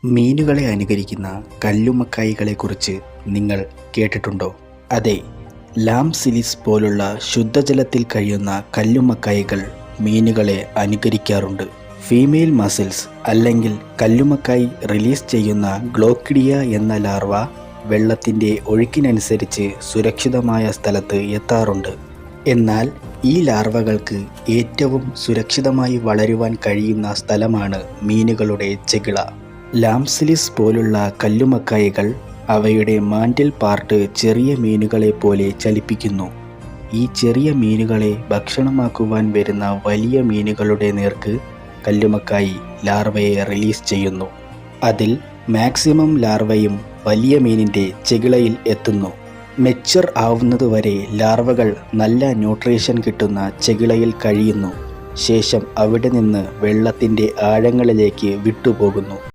മീനുകളെ അനുകരിക്കുന്ന കല്ലുമ്മക്കായികളെക്കുറിച്ച് നിങ്ങൾ കേട്ടിട്ടുണ്ടോ? അതെ, ലാംസിലിസ് പോലുള്ള ശുദ്ധജലത്തിൽ കഴിയുന്ന കല്ലുമ്മക്കായികൾ മീനുകളെ അനുകരിക്കാറുണ്ട്. ഫീമെയിൽ മസിൽസ് അല്ലെങ്കിൽ കല്ലുമ്മക്കായി റിലീസ് ചെയ്യുന്ന ഗ്ലോക്കിഡിയ എന്ന ലാർവ വെള്ളത്തിൻ്റെ ഒഴുക്കിനനുസരിച്ച് സുരക്ഷിതമായ സ്ഥലത്ത് എത്താറുണ്ട്. എന്നാൽ ഈ ലാർവകൾക്ക് ഏറ്റവും സുരക്ഷിതമായി വളരുവാൻ കഴിയുന്ന സ്ഥലമാണ് മീനുകളുടെ ചെകിള. ലാംസിലിസ് പോലുള്ള കല്ലുമ്മക്കായികൾ അവയുടെ മാൻഡിൽ പാർട്ട് ചെറിയ മീനുകളെ പോലെ ചലിപ്പിക്കുന്നു. ഈ ചെറിയ മീനുകളെ ഭക്ഷണമാക്കുവാൻ വരുന്ന വലിയ മീനുകളുടെ നേർക്ക് കല്ലുമ്മക്കായി ലാർവയെ റിലീസ് ചെയ്യുന്നു. അതിൽ മാക്സിമം ലാർവയും വലിയ മീനിൻ്റെ ചെകിളയിൽ എത്തുന്നു. മെച്വർ ആവുന്നതുവരെ ലാർവകൾ നല്ല ന്യൂട്രീഷൻ കിട്ടുന്ന ചെകിളയിൽ കഴിയുന്നു. ശേഷം അവിടെ നിന്ന് വെള്ളത്തിൻ്റെ ആഴങ്ങളിലേക്ക് വിട്ടുപോകുന്നു.